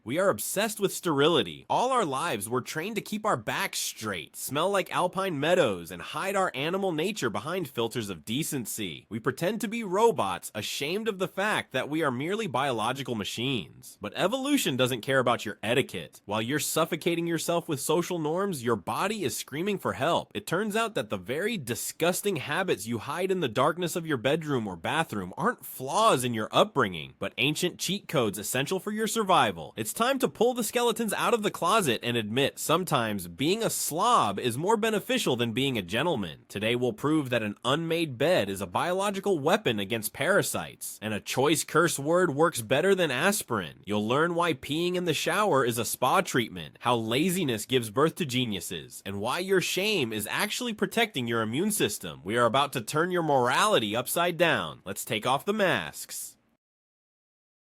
We are obsessed with sterility. All our lives, we're trained to keep our backs straight, smell like alpine meadows, and hide our animal nature behind filters of decency. We pretend to be robots, ashamed of the fact that we are merely biological machines. But evolution doesn't care about your etiquette. While you're suffocating yourself with social norms, your body is screaming for help. It turns out that the very disgusting habits you hide in the darkness of your bedroom or bathroom aren't flaws in your upbringing, but ancient cheat codes essential for your survival. It's time to pull the skeletons out of the closet and admit sometimes being a slob is more beneficial than being a gentleman. Today we'll prove that an unmade bed is a biological weapon against parasites, and a choice curse word works better than aspirin. You'll learn why peeing in the shower is a spa treatment, how laziness gives birth to geniuses, and why your shame is actually protecting your immune system. We are about to turn your morality upside down. Let's take off the masks.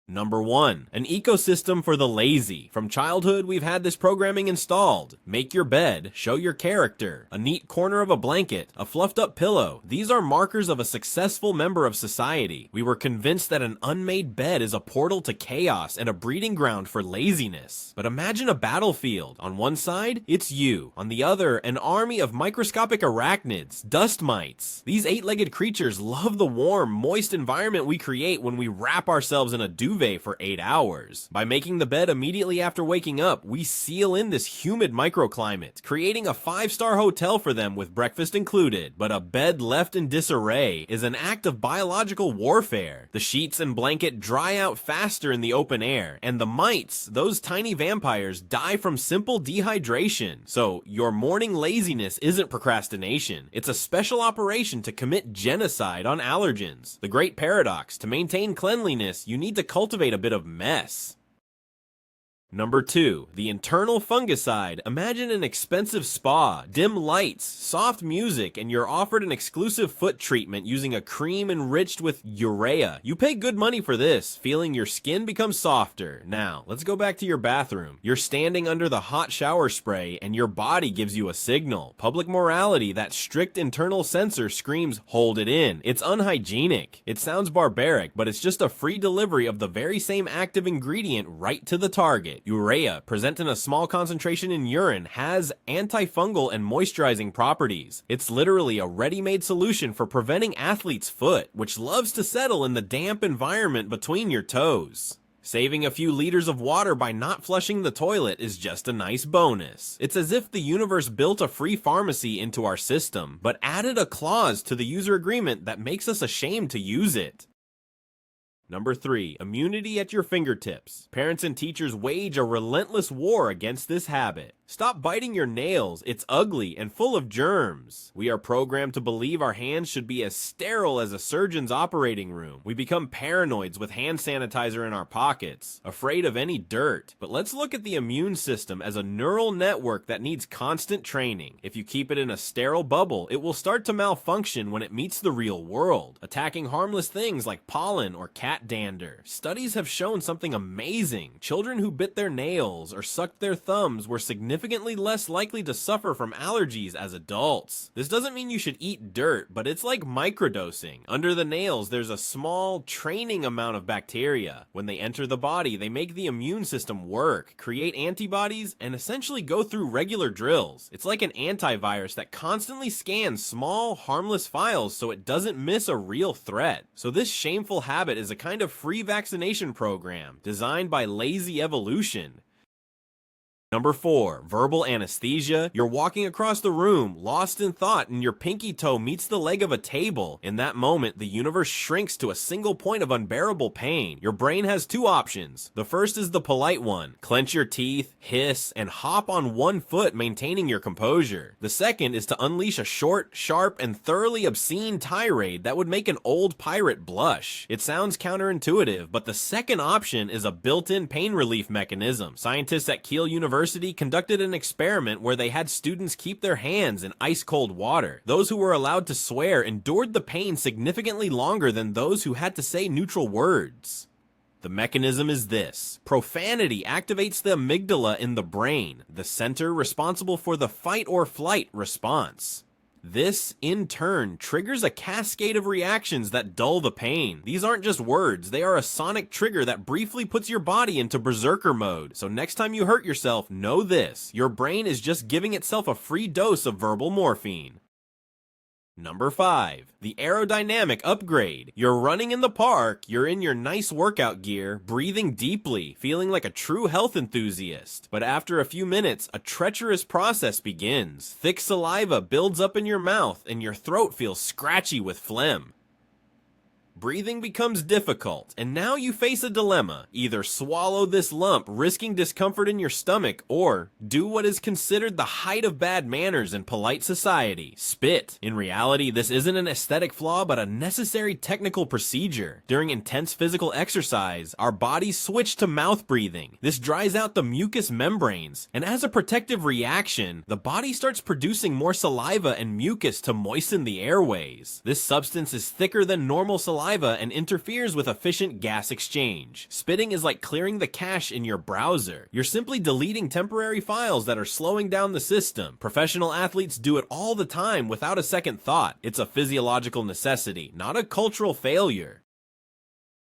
Number 1. An ecosystem for the lazy. From childhood, we've had this programming installed. Make your bed, show your character, a neat corner of a blanket, a fluffed up pillow. These are markers of a successful member of society. We were convinced that an unmade bed is a portal to chaos and a breeding ground for laziness. But imagine a battlefield. On one side, it's you. On the other, an army of microscopic arachnids, dust mites. These 8-legged creatures love the warm, moist environment we create when we wrap ourselves in a duvet for 8 hours. By making the bed immediately after waking up, we seal in this humid microclimate, creating a 5-star hotel for them with breakfast included. But a bed left in disarray is an act of biological warfare. The sheets and blanket dry out faster in the open air, and the mites, those tiny vampires, die from simple dehydration. So your morning laziness isn't procrastination. It's a special operation to commit genocide on allergens. The great paradox: to maintain cleanliness, you need to cultivate a bit of mess. Number 2. The internal fungicide. Imagine an expensive spa, dim lights, soft music, and you're offered an exclusive foot treatment using a cream enriched with urea. You pay good money for this, feeling your skin become softer. Now, let's go back to your bathroom. You're standing under the hot shower spray, and your body gives you a signal. Public morality, that strict internal censor, screams, hold it in. It's unhygienic. It sounds barbaric, but it's just a free delivery of the very same active ingredient right to the target. Urea, present in a small concentration in urine, has antifungal and moisturizing properties. It's literally a ready-made solution for preventing athlete's foot, which loves to settle in the damp environment between your toes. Saving a few liters of water by not flushing the toilet is just a nice bonus. It's as if the universe built a free pharmacy into our system, but added a clause to the user agreement that makes us ashamed to use it. Number 3. Immunity at your fingertips. Parents and teachers wage a relentless war against this habit. Stop biting your nails, it's ugly and full of germs. We are programmed to believe our hands should be as sterile as a surgeon's operating room. We become paranoids with hand sanitizer in our pockets, afraid of any dirt. But let's look at the immune system as a neural network that needs constant training. If you keep it in a sterile bubble, it will start to malfunction when it meets the real world, attacking harmless things like pollen or cat dander. Studies have shown something amazing. Children who bit their nails or sucked their thumbs were significantly less likely to suffer from allergies as adults. This doesn't mean you should eat dirt, but it's like microdosing. Under the nails, there's a small training amount of bacteria. When they enter the body, they make the immune system work, create antibodies, and essentially go through regular drills. It's like an antivirus that constantly scans small, harmless files so it doesn't miss a real threat. So this shameful habit is a kind of free vaccination program designed by lazy evolution. Number 4. Verbal anesthesia. You're walking across the room, lost in thought, and your pinky toe meets the leg of a table. In that moment, the universe shrinks to a single point of unbearable pain. Your brain has 2 options. The first is the polite one. Clench your teeth, hiss, and hop on one foot, maintaining your composure. The second is to unleash a short, sharp, and thoroughly obscene tirade that would make an old pirate blush. It sounds counterintuitive, but the second option is a built-in pain relief mechanism. Scientists at Kiel University conducted an experiment where they had students keep their hands in ice-cold water. Those who were allowed to swear endured the pain significantly longer than those who had to say neutral words. The mechanism is this. Profanity activates the amygdala in the brain, the center responsible for the fight or flight response. This, in turn, triggers a cascade of reactions that dull the pain. These aren't just words, they are a sonic trigger that briefly puts your body into berserker mode. So next time you hurt yourself, know this: your brain is just giving itself a free dose of verbal morphine. Number 5. The aerodynamic upgrade. You're running in the park, you're in your nice workout gear, breathing deeply, feeling like a true health enthusiast. But after a few minutes, a treacherous process begins. Thick saliva builds up in your mouth, and your throat feels scratchy with phlegm. Breathing becomes difficult, and now you face a dilemma. Either swallow this lump, risking discomfort in your stomach, or do what is considered the height of bad manners in polite society: spit. In reality, this isn't an aesthetic flaw, but a necessary technical procedure. During intense physical exercise, our bodies switch to mouth breathing. This dries out the mucous membranes, and as a protective reaction, the body starts producing more saliva and mucus to moisten the airways. This substance is thicker than normal saliva and interferes with efficient gas exchange. Spitting is like clearing the cache in your browser. You're simply deleting temporary files that are slowing down the system. Professional athletes do it all the time without a second thought. It's a physiological necessity, not a cultural failure.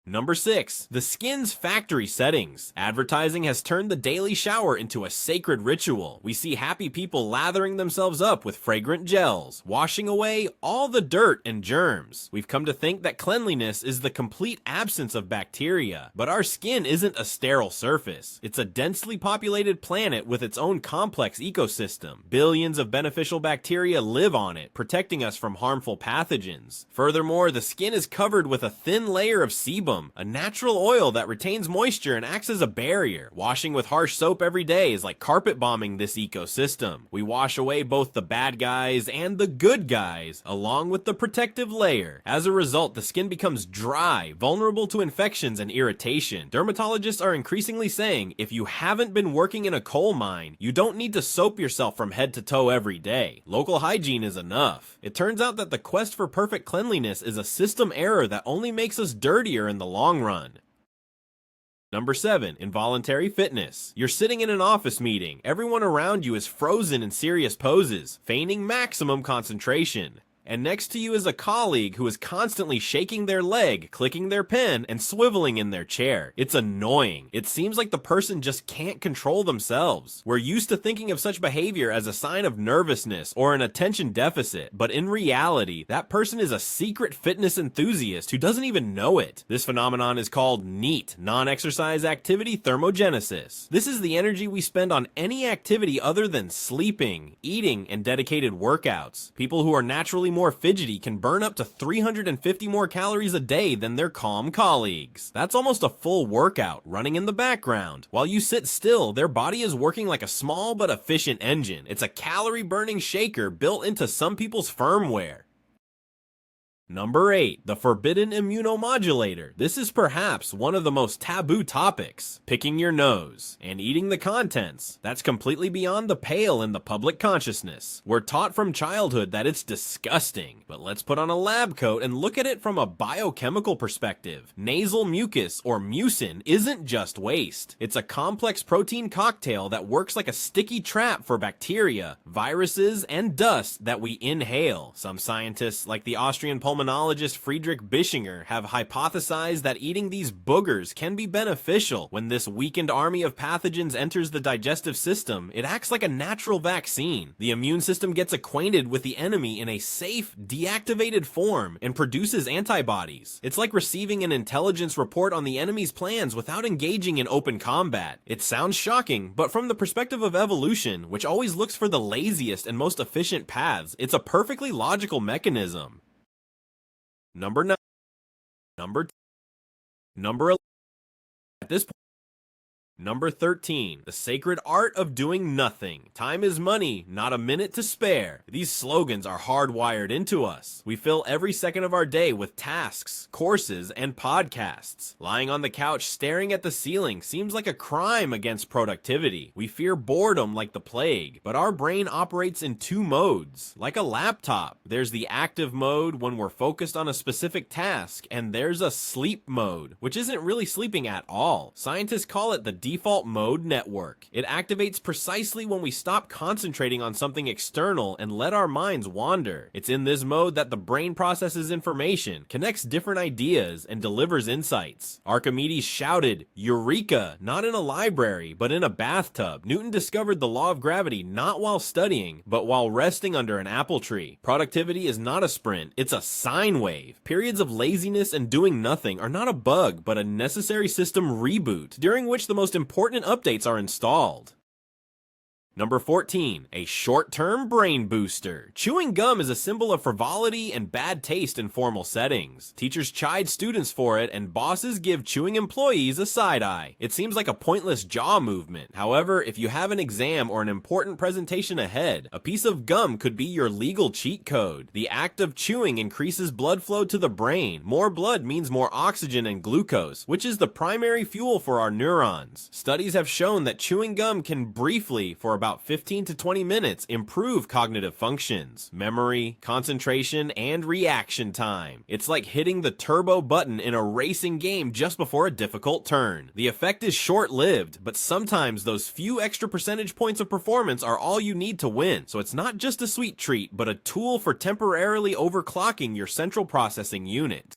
Number 6. The skin's factory settings. Advertising has turned the daily shower into a sacred ritual. We see happy people lathering themselves up with fragrant gels, washing away all the dirt and germs. We've come to think that cleanliness is the complete absence of bacteria. But our skin isn't a sterile surface. It's a densely populated planet with its own complex ecosystem. Billions of beneficial bacteria live on it, protecting us from harmful pathogens. Furthermore, the skin is covered with a thin layer of sebum, a natural oil that retains moisture and acts as a barrier. Washing with harsh soap every day is like carpet bombing this ecosystem. We wash away both the bad guys and the good guys, along with the protective layer. As a result, the skin becomes dry, vulnerable to infections and irritation. Dermatologists are increasingly saying, if you haven't been working in a coal mine, you don't need to soap yourself from head to toe every day. Local hygiene is enough. It turns out that the quest for perfect cleanliness is a system error that only makes us dirtier in the long run. Number 7. Involuntary fitness. You're sitting in an office meeting. Everyone around you is frozen in serious poses, feigning maximum concentration. And next to you is a colleague who is constantly shaking their leg, clicking their pen, and swiveling in their chair. It's annoying. It seems like the person just can't control themselves. We're used to thinking of such behavior as a sign of nervousness or an attention deficit, but in reality, that person is a secret fitness enthusiast who doesn't even know it. This phenomenon is called NEAT, non-exercise activity thermogenesis. This is the energy we spend on any activity other than sleeping, eating, and dedicated workouts. People who are naturally more fidgety can burn up to 350 more calories a day than their calm colleagues. That's almost a full workout running in the background. While you sit still, their body is working like a small but efficient engine. It's a calorie burning shaker built into some people's firmware. Number 8. The forbidden immunomodulator. This is perhaps one of the most taboo topics. Picking your nose and eating the contents. That's completely beyond the pale in the public consciousness. We're taught from childhood that it's disgusting, but let's put on a lab coat and look at it from a biochemical perspective. Nasal mucus, or mucin, isn't just waste. It's a complex protein cocktail that works like a sticky trap for bacteria, viruses, and dust that we inhale. Some scientists, like the Austrian pulmonologist Friedrich Bischinger, have hypothesized that eating these boogers can be beneficial. When this weakened army of pathogens enters the digestive system, it acts like a natural vaccine. The immune system gets acquainted with the enemy in a safe, deactivated form and produces antibodies. It's like receiving an intelligence report on the enemy's plans without engaging in open combat. It sounds shocking, but from the perspective of evolution, which always looks for the laziest and most efficient paths, it's a perfectly logical mechanism. Number 9. Number 11. At this point. Number 13. The sacred art of doing nothing. Time is money, not a minute to spare. These slogans are hardwired into us. We fill every second of our day with tasks, courses, and podcasts. Lying on the couch staring at the ceiling seems like a crime against productivity. We fear boredom like the plague, but our brain operates in two modes. Like a laptop, there's the active mode when we're focused on a specific task, and there's a sleep mode, which isn't really sleeping at all. Scientists call it the default mode network. It activates precisely when we stop concentrating on something external and let our minds wander. It's in this mode that the brain processes information, connects different ideas, and delivers insights. Archimedes shouted, "Eureka!" not in a library, but in a bathtub. Newton discovered the law of gravity not while studying, but while resting under an apple tree. Productivity is not a sprint, it's a sine wave. Periods of laziness and doing nothing are not a bug, but a necessary system reboot, during which the most important updates are installed. Number 14, a short-term brain booster. Chewing gum is a symbol of frivolity and bad taste in formal settings. Teachers chide students for it, and bosses give chewing employees a side-eye. It seems like a pointless jaw movement. However, if you have an exam or an important presentation ahead, a piece of gum could be your legal cheat code. The act of chewing increases blood flow to the brain. More blood means more oxygen and glucose, which is the primary fuel for our neurons. Studies have shown that chewing gum can briefly, for about 15 to 20 minutes, improve cognitive functions, memory, concentration, and reaction time. It's like hitting the turbo button in a racing game just before a difficult turn. The effect is short-lived, but sometimes those few extra percentage points of performance are all you need to win. So it's not just a sweet treat, but a tool for temporarily overclocking your central processing unit.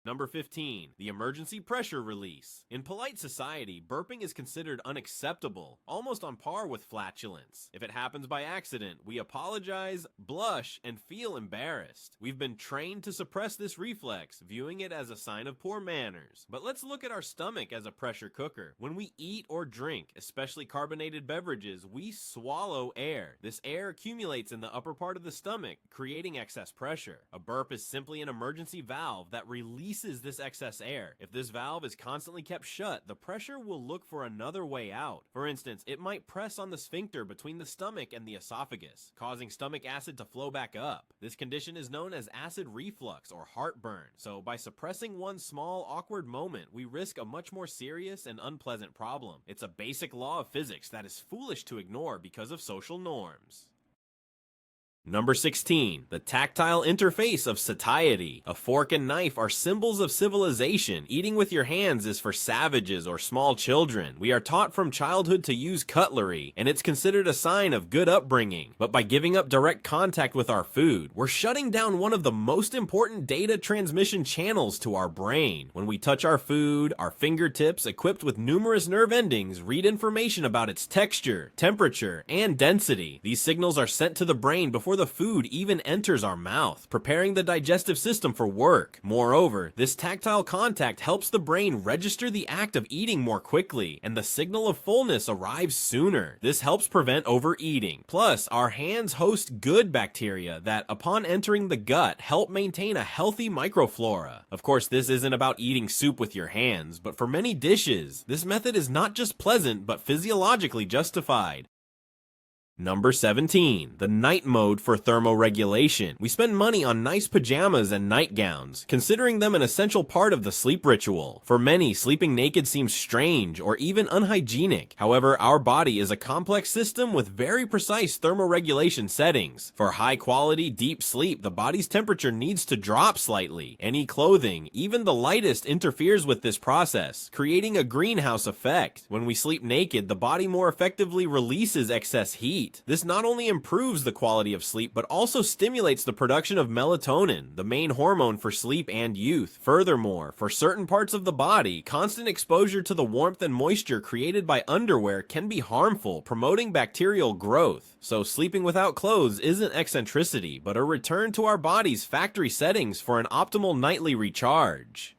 Number 15, the emergency pressure release. In polite society, burping is considered unacceptable, almost on par with flatulence. If it happens by accident, we apologize, blush, and feel embarrassed. We've been trained to suppress this reflex, viewing it as a sign of poor manners. But let's look at our stomach as a pressure cooker. When we eat or drink, especially carbonated beverages, we swallow air. This air accumulates in the upper part of the stomach, creating excess pressure. A burp is simply an emergency valve that releases this excess air. If this valve is constantly kept shut, the pressure will look for another way out. For instance, it might press on the sphincter between the stomach and the esophagus, causing stomach acid to flow back up. This condition is known as acid reflux or heartburn. So by suppressing one small, awkward moment, we risk a much more serious and unpleasant problem. It's a basic law of physics that is foolish to ignore because of social norms. Number 16, the tactile interface of satiety. A fork and knife are symbols of civilization. Eating with your hands is for savages or small children. We are taught from childhood to use cutlery, and it's considered a sign of good upbringing. But by giving up direct contact with our food, we're shutting down one of the most important data transmission channels to our brain. When we touch our food, our fingertips, equipped with numerous nerve endings, read information about its texture, temperature, and density. These signals are sent to the brain before the food even enters our mouth, preparing the digestive system for work. Moreover, this tactile contact helps the brain register the act of eating more quickly, and the signal of fullness arrives sooner. This helps prevent overeating. Plus, our hands host good bacteria that, upon entering the gut, help maintain a healthy microflora. Of course, this isn't about eating soup with your hands, but for many dishes, this method is not just pleasant, but physiologically justified. Number 17, the night mode for thermoregulation. We spend money on nice pajamas and nightgowns, considering them an essential part of the sleep ritual. For many, sleeping naked seems strange or even unhygienic. However, our body is a complex system with very precise thermoregulation settings. For high-quality, deep sleep, the body's temperature needs to drop slightly. Any clothing, even the lightest, interferes with this process, creating a greenhouse effect. When we sleep naked, the body more effectively releases excess heat. This not only improves the quality of sleep, but also stimulates the production of melatonin, the main hormone for sleep and youth. Furthermore, for certain parts of the body, constant exposure to the warmth and moisture created by underwear can be harmful, promoting bacterial growth. So sleeping without clothes isn't eccentricity, but a return to our body's factory settings for an optimal nightly recharge.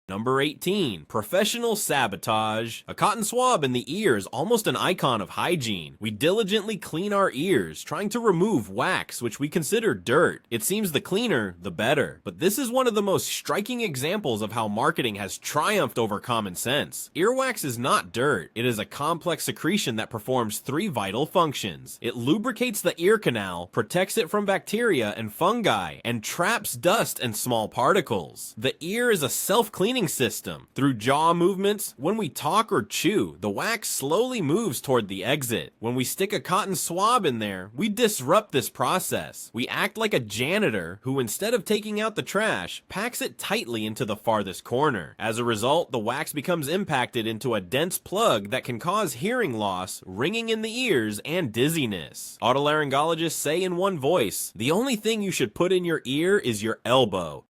Number 18, professional sabotage. A cotton swab in the ear is almost an icon of hygiene. We diligently clean our ears, trying to remove wax, which we consider dirt. It seems the cleaner, the better. But this is one of the most striking examples of how marketing has triumphed over common sense. Earwax is not dirt. It is a complex secretion that performs 3 vital functions. It lubricates the ear canal, protects it from bacteria and fungi, and traps dust and small particles. The ear is a self-cleaning eating system. Through jaw movements, when we talk or chew, the wax slowly moves toward the exit. When we stick a cotton swab in there, we disrupt this process. We act like a janitor who, instead of taking out the trash, packs it tightly into the farthest corner. As a result, the wax becomes impacted into a dense plug that can cause hearing loss, ringing in the ears, and dizziness. Otolaryngologists say in one voice, the only thing you should put in your ear is your elbow.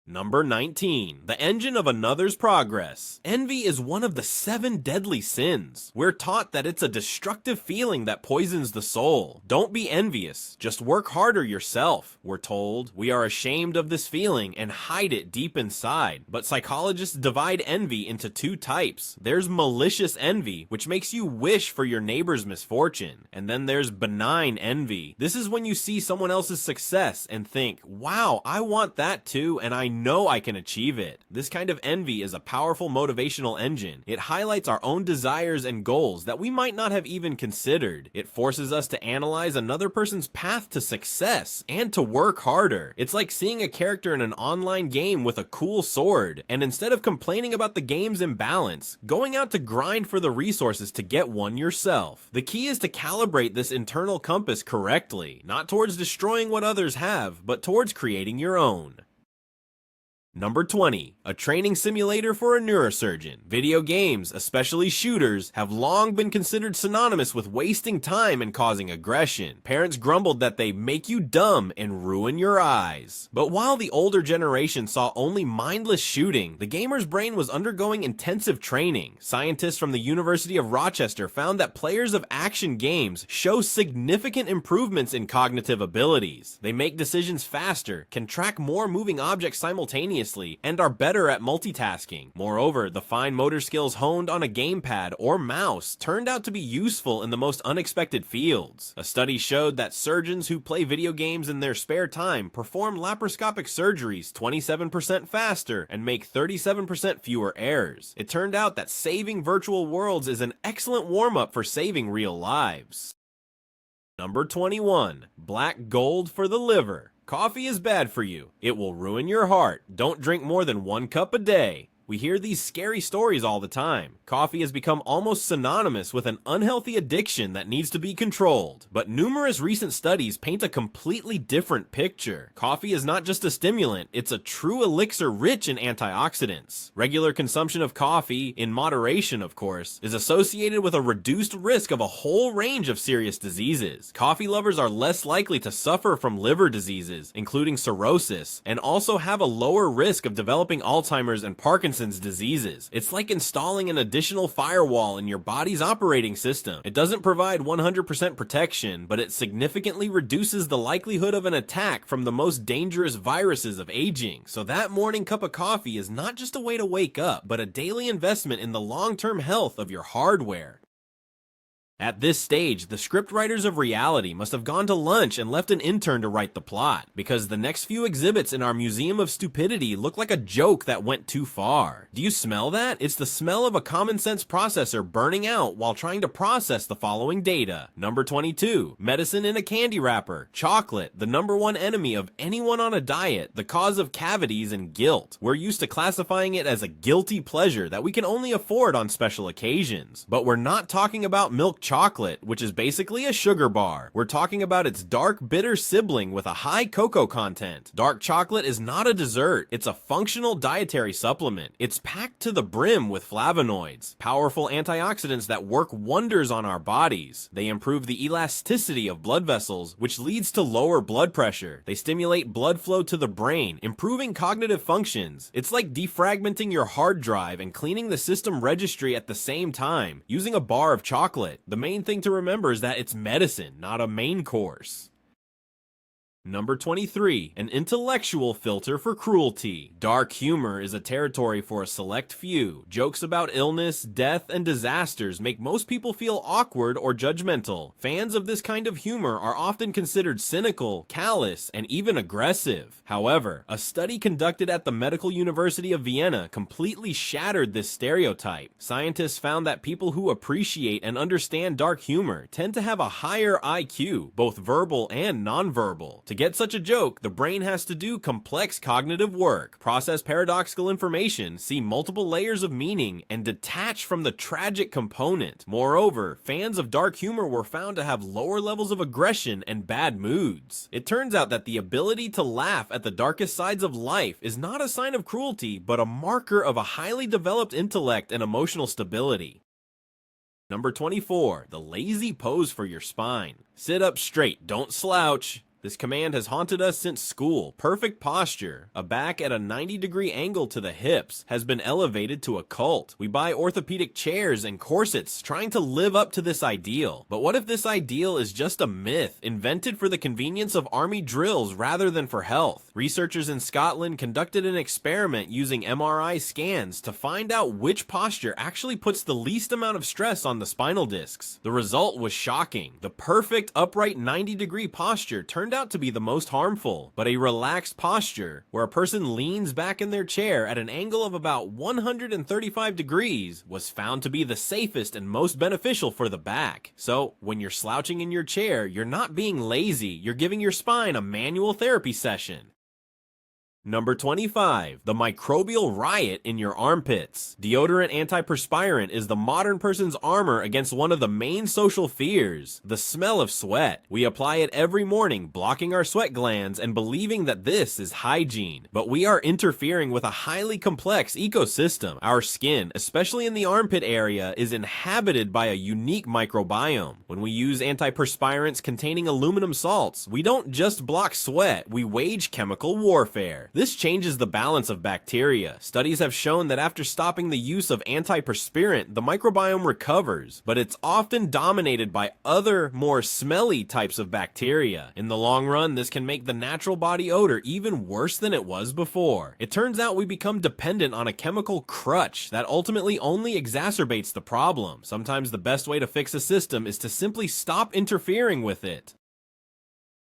Number 19. The engine of another's progress. Envy is one of the 7 deadly sins. We're taught that it's a destructive feeling that poisons the soul. Don't be envious, just work harder yourself, we're told. We are ashamed of this feeling and hide it deep inside. But psychologists divide envy into 2 types. There's malicious envy, which makes you wish for your neighbor's misfortune. And then there's benign envy. This is when you see someone else's success and think, wow, I want that too, and I know I can achieve it. This kind of envy is a powerful motivational engine. It highlights our own desires and goals that we might not have even considered. It forces us to analyze another person's path to success and to work harder. It's like seeing a character in an online game with a cool sword, and instead of complaining about the game's imbalance, going out to grind for the resources to get one yourself. The key is to calibrate this internal compass correctly, not towards destroying what others have, but towards creating your own. Number 20. A training simulator for a neurosurgeon. Video games, especially shooters, have long been considered synonymous with wasting time and causing aggression. Parents grumbled that they make you dumb and ruin your eyes. But while the older generation saw only mindless shooting, the gamer's brain was undergoing intensive training. Scientists from the University of Rochester found that players of action games show significant improvements in cognitive abilities. They make decisions faster, can track more moving objects simultaneously, and are better at multitasking. Moreover, the fine motor skills honed on a gamepad or mouse turned out to be useful in the most unexpected fields. A study showed that surgeons who play video games in their spare time perform laparoscopic surgeries 27% faster and make 37% fewer errors. It turned out that saving virtual worlds is an excellent warm-up for saving real lives. Number 21. Black gold for the liver. Coffee is bad for you. It will ruin your heart. Don't drink more than 1 cup a day. We hear these scary stories all the time. Coffee has become almost synonymous with an unhealthy addiction that needs to be controlled. But numerous recent studies paint a completely different picture. Coffee is not just a stimulant, it's a true elixir rich in antioxidants. Regular consumption of coffee, in moderation of course, is associated with a reduced risk of a whole range of serious diseases. Coffee lovers are less likely to suffer from liver diseases, including cirrhosis, and also have a lower risk of developing Alzheimer's and Parkinson's diseases. It's like installing an additional firewall in your body's operating system. It doesn't provide 100% protection, but it significantly reduces the likelihood of an attack from the most dangerous viruses of aging. So that morning cup of coffee is not just a way to wake up, but a daily investment in the long-term health of your hardware. At this stage, the scriptwriters of reality must have gone to lunch and left an intern to write the plot, because the next few exhibits in our Museum of Stupidity look like a joke that went too far. Do you smell that? It's the smell of a common sense processor burning out while trying to process the following data. Number 22. Medicine in a candy wrapper. Chocolate, the #1 enemy of anyone on a diet, the cause of cavities and guilt. We're used to classifying it as a guilty pleasure that we can only afford on special occasions. But we're not talking about milk chocolate, which is basically a sugar bar. We're talking about its dark, bitter sibling with a high cocoa content. Dark chocolate is not a dessert, it's a functional dietary supplement. It's packed to the brim with flavonoids, powerful antioxidants that work wonders on our bodies. They improve the elasticity of blood vessels, which leads to lower blood pressure. They stimulate blood flow to the brain, improving cognitive functions. It's like defragmenting your hard drive and cleaning the system registry at the same time, using a bar of chocolate. The main thing to remember is that it's medicine, not a main course. Number 23. An intellectual filter for cruelty. Dark humor is a territory for a select few. Jokes about illness, death, and disasters make most people feel awkward or judgmental. Fans of this kind of humor are often considered cynical, callous, and even aggressive. However, a study conducted at the Medical University of Vienna completely shattered this stereotype. Scientists found that people who appreciate and understand dark humor tend to have a higher IQ, both verbal and nonverbal. To get such a joke, the brain has to do complex cognitive work, process paradoxical information, see multiple layers of meaning, and detach from the tragic component. Moreover, fans of dark humor were found to have lower levels of aggression and bad moods. It turns out that the ability to laugh at the darkest sides of life is not a sign of cruelty, but a marker of a highly developed intellect and emotional stability. Number 24, the lazy pose for your spine. Sit up straight, don't slouch. This command has haunted us since school. Perfect posture, a back at a 90-degree angle to the hips, has been elevated to a cult. We buy orthopedic chairs and corsets trying to live up to this ideal. But what if this ideal is just a myth, invented for the convenience of army drills rather than for health? Researchers in Scotland conducted an experiment using MRI scans to find out which posture actually puts the least amount of stress on the spinal discs. The result was shocking. The perfect upright 90-degree posture turned out to be the most harmful, but a relaxed posture, where a person leans back in their chair at an angle of about 135 degrees, was found to be the safest and most beneficial for the back. So, when you're slouching in your chair, you're not being lazy, you're giving your spine a manual therapy session. Number 25, the microbial riot in your armpits. Deodorant antiperspirant is the modern person's armor against one of the main social fears, the smell of sweat. We apply it every morning, blocking our sweat glands and believing that this is hygiene. But we are interfering with a highly complex ecosystem. Our skin, especially in the armpit area, is inhabited by a unique microbiome. When we use antiperspirants containing aluminum salts, we don't just block sweat, we wage chemical warfare. This changes the balance of bacteria. Studies have shown that after stopping the use of antiperspirant, the microbiome recovers, but it's often dominated by other, more smelly types of bacteria. In the long run, this can make the natural body odor even worse than it was before. It turns out we become dependent on a chemical crutch that ultimately only exacerbates the problem. Sometimes the best way to fix a system is to simply stop interfering with it.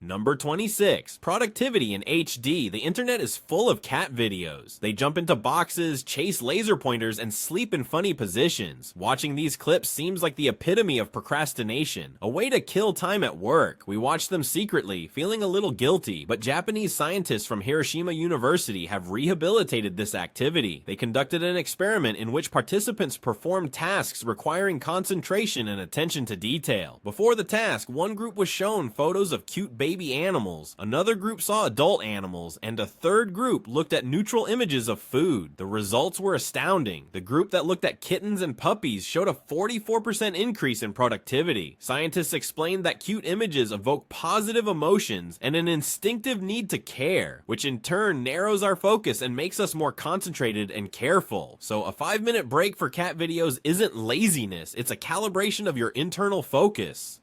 Number 26, productivity in HD. The internet is full of cat videos. They jump into boxes, chase laser pointers, and sleep in funny positions. Watching these clips seems like the epitome of procrastination, a way to kill time at work. We watch them secretly, feeling a little guilty, but Japanese scientists from Hiroshima University have rehabilitated this activity. They conducted an experiment in which participants performed tasks requiring concentration and attention to detail. Before the task, one group was shown photos of cute baby animals, another group saw adult animals, and a third group looked at neutral images of food. The results were astounding. The group that looked at kittens and puppies showed a 44% increase in productivity. Scientists explained that cute images evoke positive emotions and an instinctive need to care, which in turn narrows our focus and makes us more concentrated and careful. So a 5-minute break for cat videos isn't laziness, it's a calibration of your internal focus.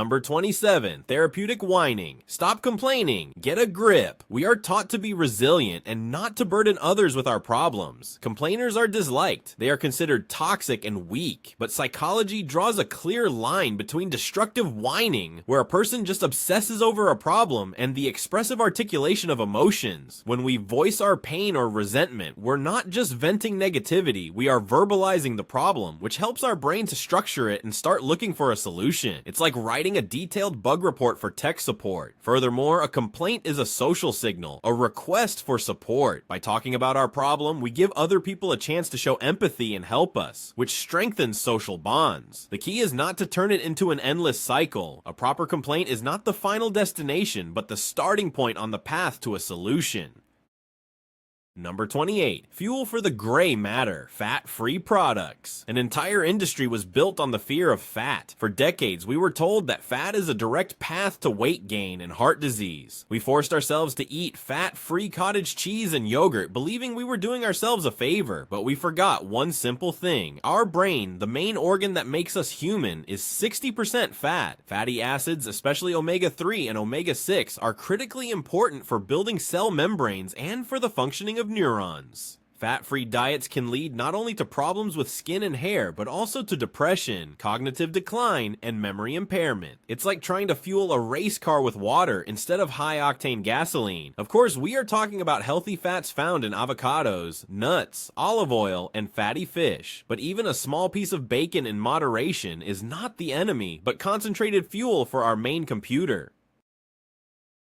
Number 27, therapeutic whining. Stop complaining, get a grip. We are taught to be resilient and not to burden others with our problems. Complainers are disliked. They are considered toxic and weak. But psychology draws a clear line between destructive whining, where a person just obsesses over a problem, and the expressive articulation of emotions. When we voice our pain or resentment, we're not just venting negativity, we are verbalizing the problem, which helps our brain to structure it and start looking for a solution. It's like writing a detailed bug report for tech support. Furthermore, a complaint is a social signal, a request for support. By talking about our problem, we give other people a chance to show empathy and help us, which strengthens social bonds. The key is not to turn it into an endless cycle. A proper complaint is not the final destination, but the starting point on the path to a solution. Number 28, fuel for the gray matter, fat-free products. An entire industry was built on the fear of fat. For decades, we were told that fat is a direct path to weight gain and heart disease. We forced ourselves to eat fat-free cottage cheese and yogurt, believing we were doing ourselves a favor, but we forgot one simple thing. Our brain, the main organ that makes us human, is 60% fat. Fatty acids, especially omega-3 and omega-6, are critically important for building cell membranes and for the functioning of neurons. Fat-free diets can lead not only to problems with skin and hair, but also to depression, cognitive decline, and memory impairment. It's like trying to fuel a race car with water instead of high-octane gasoline. Of course, we are talking about healthy fats found in avocados, nuts, olive oil, and fatty fish. But even a small piece of bacon in moderation is not the enemy, but concentrated fuel for our main computer.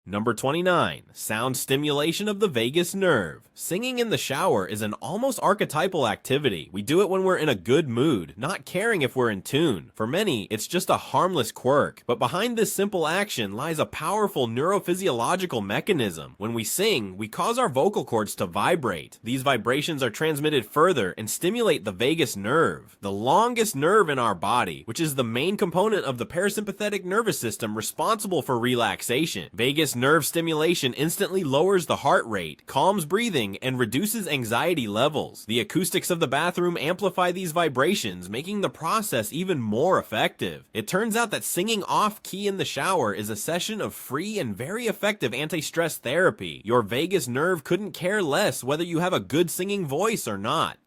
Number 29. Sound stimulation of the vagus nerve. Singing in the shower is an almost archetypal activity. We do it when we're in a good mood, not caring if we're in tune. For many, it's just a harmless quirk, but behind this simple action lies a powerful neurophysiological mechanism. When we sing, we cause our vocal cords to vibrate. These vibrations are transmitted further and stimulate the vagus nerve, the longest nerve in our body, which is the main component of the parasympathetic nervous system responsible for relaxation. Vagus nerve stimulation instantly lowers the heart rate, calms breathing, and reduces anxiety levels. The acoustics of the bathroom amplify these vibrations, making the process even more effective. It turns out that singing off-key in the shower is a session of free and very effective anti-stress therapy. Your vagus nerve couldn't care less whether you have a good singing voice or not.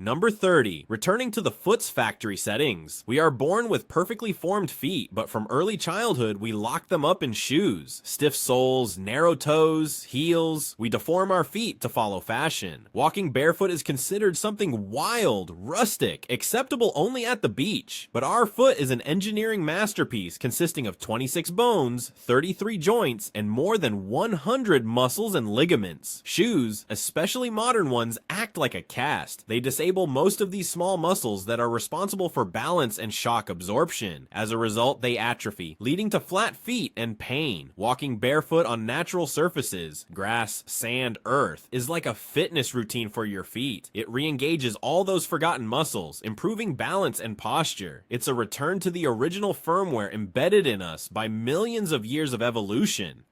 Number 30. Returning to the foot's factory settings. We are born with perfectly formed feet, but from early childhood we lock them up in shoes. Stiff soles, narrow toes, heels. We deform our feet to follow fashion. Walking barefoot is considered something wild, rustic, acceptable only at the beach. But our foot is an engineering masterpiece consisting of 26 bones, 33 joints, and more than 100 muscles and ligaments. Shoes, especially modern ones, act like a cast. They disable most of these small muscles that are responsible for balance and shock absorption. As a result, they atrophy, leading to flat feet and pain. Walking barefoot on natural surfaces, grass, sand, earth, is like a fitness routine for your feet. It re-engages all those forgotten muscles, improving balance and posture. It's a return to the original firmware embedded in us by millions of years of evolution.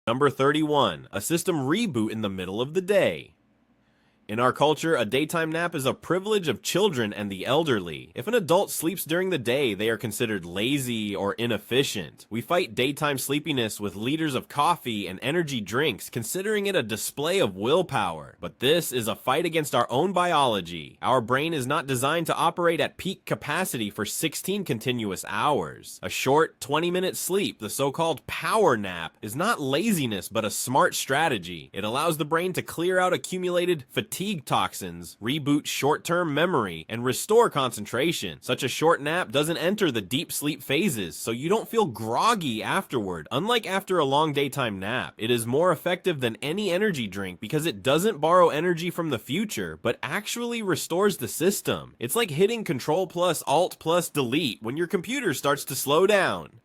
Number 31. A system reboot in the middle of the day. In our culture, a daytime nap is a privilege of children and the elderly. If an adult sleeps during the day, they are considered lazy or inefficient. We fight daytime sleepiness with liters of coffee and energy drinks, considering it a display of willpower. But this is a fight against our own biology. Our brain is not designed to operate at peak capacity for 16 continuous hours. A short 20-minute sleep, the so-called power nap, is not laziness but a smart strategy. It allows the brain to clear out accumulated fatigue toxins, reboot short-term memory, and restore concentration. Such a short nap doesn't enter the deep sleep phases, so you don't feel groggy afterward. Unlike after a long daytime nap, it is more effective than any energy drink because it doesn't borrow energy from the future, but actually restores the system. It's like hitting Control plus Alt plus Delete when your computer starts to slow down.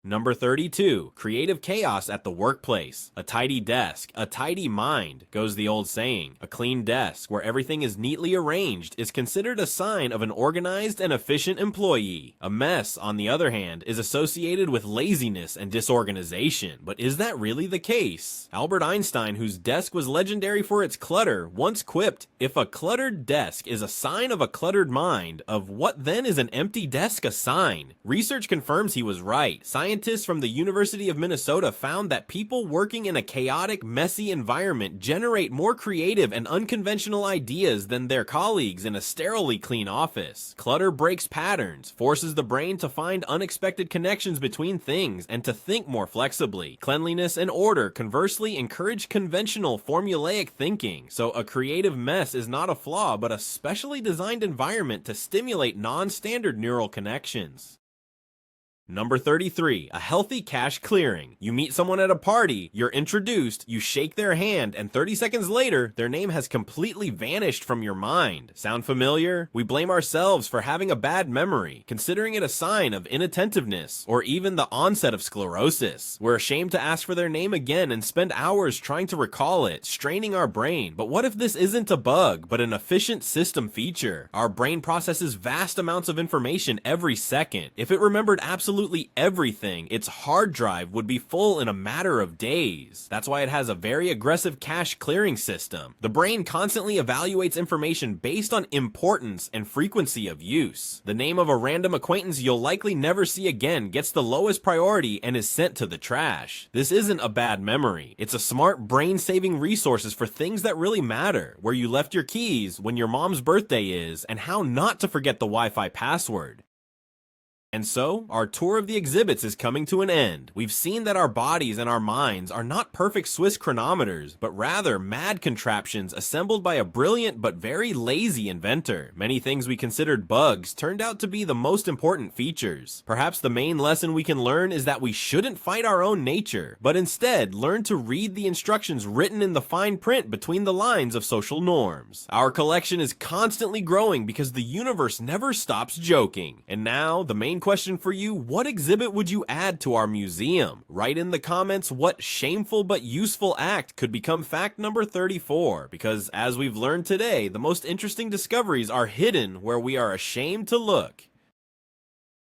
Number 32. Creative chaos at the workplace. A tidy desk, a tidy mind, goes the old saying. A clean desk where everything is neatly arranged is considered a sign of an organized and efficient employee. A mess, on the other hand, is associated with laziness and disorganization. But is that really the case? Albert Einstein, whose desk was legendary for its clutter, once quipped, "If a cluttered desk is a sign of a cluttered mind, of what then is an empty desk a sign?" Research confirms he was right. Scientists from the University of Minnesota found that people working in a chaotic, messy environment generate more creative and unconventional ideas than their colleagues in a sterilely clean office. Clutter breaks patterns, forces the brain to find unexpected connections between things and to think more flexibly. Cleanliness and order, conversely, encourage conventional, formulaic thinking. So a creative mess is not a flaw, but a specially designed environment to stimulate non-standard neural connections. Number 33. A healthy cache clearing. You meet someone at a party, you're introduced, you shake their hand, and 30 seconds later, their name has completely vanished from your mind. Sound familiar? We blame ourselves for having a bad memory, considering it a sign of inattentiveness, or even the onset of sclerosis. We're ashamed to ask for their name again and spend hours trying to recall it, straining our brain. But what if this isn't a bug, but an efficient system feature? Our brain processes vast amounts of information every second. If it remembered absolutely everything, its hard drive would be full in a matter of days. That's why it has a very aggressive cache clearing system. The brain constantly evaluates information based on importance and frequency of use. The name of a random acquaintance you'll likely never see again gets the lowest priority and is sent to the trash. This isn't a bad memory. It's a smart brain-saving resources for things that really matter, where you left your keys, when your mom's birthday is, and how not to forget the Wi-Fi password. And so, our tour of the exhibits is coming to an end. We've seen that our bodies and our minds are not perfect Swiss chronometers, but rather mad contraptions assembled by a brilliant but very lazy inventor. Many things we considered bugs turned out to be the most important features. Perhaps the main lesson we can learn is that we shouldn't fight our own nature, but instead learn to read the instructions written in the fine print between the lines of social norms. Our collection is constantly growing because the universe never stops joking. And now, the main question for you, what exhibit would you add to our museum? Write in the comments what shameful but useful act could become fact number 34, because as we've learned today, the most interesting discoveries are hidden where we are ashamed to look.